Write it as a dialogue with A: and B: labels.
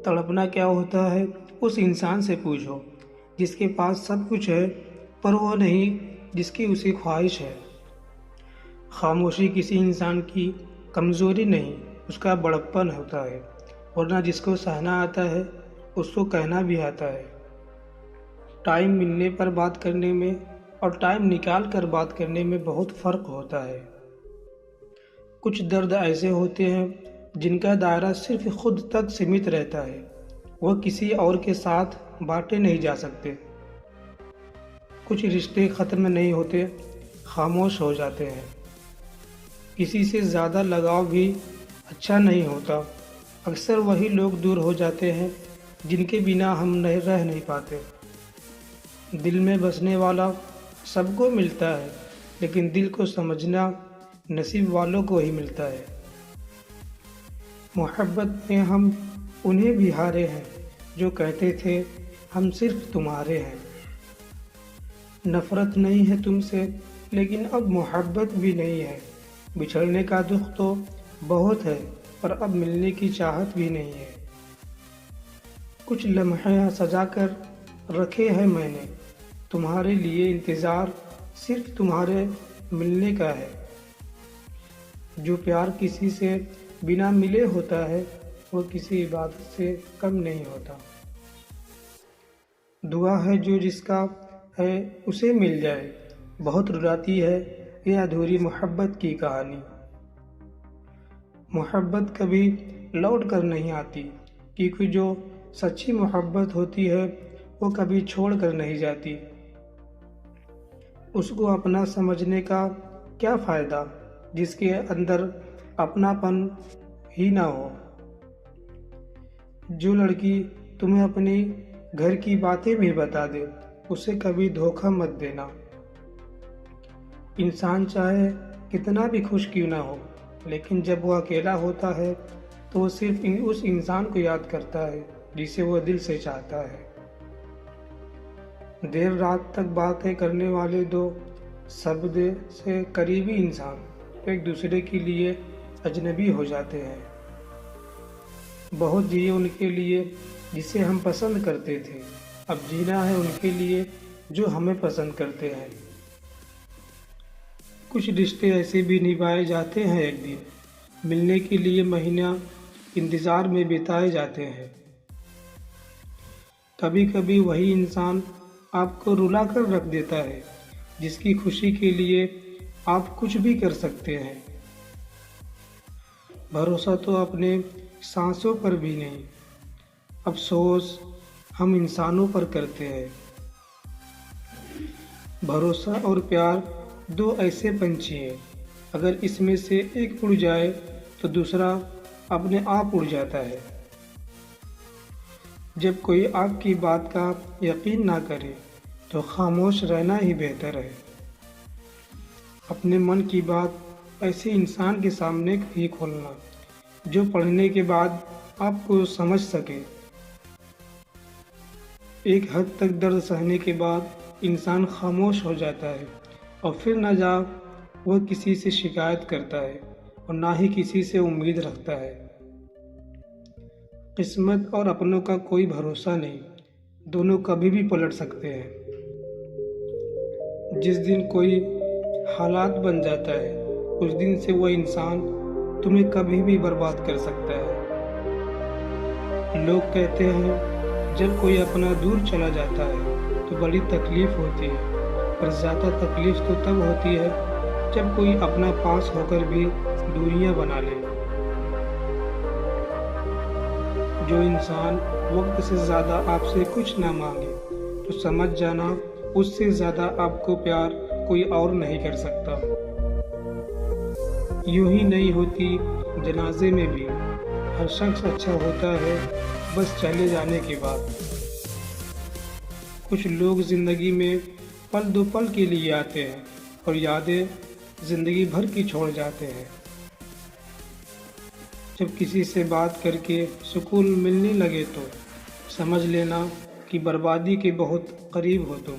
A: तड़पना क्या होता है उस इंसान से पूछो जिसके पास सब कुछ है पर वो नहीं जिसकी उसे ख्वाहिश है। खामोशी किसी इंसान की कमज़ोरी नहीं, उसका बड़प्पन होता है। वरना जिसको सहना आता है उसको कहना भी आता है। टाइम मिलने पर बात करने में और टाइम निकाल कर बात करने में बहुत फ़र्क होता है। कुछ दर्द ऐसे होते हैं जिनका दायरा सिर्फ खुद तक सीमित रहता है, वह किसी और के साथ बांटे नहीं जा सकते। कुछ रिश्ते ख़त्म नहीं होते, खामोश हो जाते हैं। किसी से ज़्यादा लगाव भी अच्छा नहीं होता। अक्सर वही लोग दूर हो जाते हैं जिनके बिना हम रह नहीं पाते। दिल में बसने वाला सबको मिलता है, लेकिन दिल को समझना नसीब वालों को ही मिलता है। मोहब्बत में हम उन्हें भी हारे हैं जो कहते थे हम सिर्फ तुम्हारे हैं। नफ़रत नहीं है तुमसे, लेकिन अब मोहब्बत भी नहीं है। बिछड़ने का दुख तो बहुत है, पर अब मिलने की चाहत भी नहीं है। कुछ लम्हे सजा कर रखे हैं मैंने, तुम्हारे लिए इंतज़ार सिर्फ तुम्हारे मिलने का है। जो प्यार किसी से बिना मिले होता है, वो किसी इबादत से कम नहीं होता। दुआ है जो जिसका है उसे मिल जाए, बहुत रुलाती है ये अधूरी मोहब्बत की कहानी। मोहब्बत कभी लौट कर नहीं आती, क्योंकि जो सच्ची मोहब्बत होती है वो कभी छोड़ कर नहीं जाती। उसको अपना समझने का क्या फ़ायदा जिसके अंदर अपनापन ही ना हो। जो लड़की तुम्हें अपने घर की बातें भी बता दे, उसे कभी धोखा मत देना। इंसान चाहे कितना भी खुश क्यों ना हो, लेकिन जब वो अकेला होता है तो वो सिर्फ उस इंसान को याद करता है जिसे वो दिल से चाहता है। देर रात तक बातें करने वाले दो शब्द से करीबी इंसान एक दूसरे के लिए अजनबी हो जाते हैं। बहुत जिए उनके लिए जिसे हम पसंद करते थे, अब जीना है उनके लिए जो हमें पसंद करते हैं। कुछ रिश्ते ऐसे भी निभाए जाते हैं, एक दिन मिलने के लिए महीना इंतज़ार में बिताए जाते हैं। कभी कभी वही इंसान आपको रुला कर रख देता है, जिसकी खुशी के लिए आप कुछ भी कर सकते हैं। भरोसा तो अपने सांसों पर भी नहीं, अफसोस हम इंसानों पर करते हैं। भरोसा और प्यार दो ऐसे पंछी हैं, अगर इसमें से एक उड़ जाए तो दूसरा अपने आप उड़ जाता है। जब कोई आपकी बात का यकीन ना करे तो खामोश रहना ही बेहतर है। अपने मन की बात ऐसे इंसान के सामने ही खोलना जो पढ़ने के बाद आपको समझ सके। एक हद तक दर्द सहने के बाद इंसान खामोश हो जाता है और फिर न जा वह किसी से शिकायत करता है और ना ही किसी से उम्मीद रखता है। किस्मत और अपनों का कोई भरोसा नहीं, दोनों कभी भी पलट सकते हैं। जिस दिन कोई हालात बन जाता है, उस दिन से वह इंसान तुम्हें कभी भी बर्बाद कर सकता है। लोग कहते हैं जब कोई अपना दूर चला जाता है तो बड़ी तकलीफ होती है, पर ज़्यादा तकलीफ तो तब होती है जब कोई अपना पास होकर भी दूरियां बना ले। जो इंसान वक्त से ज़्यादा आपसे कुछ ना मांगे तो समझ जाना उससे ज़्यादा आपको प्यार कोई और नहीं कर सकता। यूं ही नहीं होती जनाजे में भी, हर शख्स अच्छा होता है बस चले जाने के बाद। कुछ लोग ज़िंदगी में पल दो पल के लिए आते हैं और यादें ज़िंदगी भर की छोड़ जाते हैं। जब किसी से बात करके सुकून मिलने लगे तो समझ लेना कि बर्बादी के बहुत करीब हो तुम।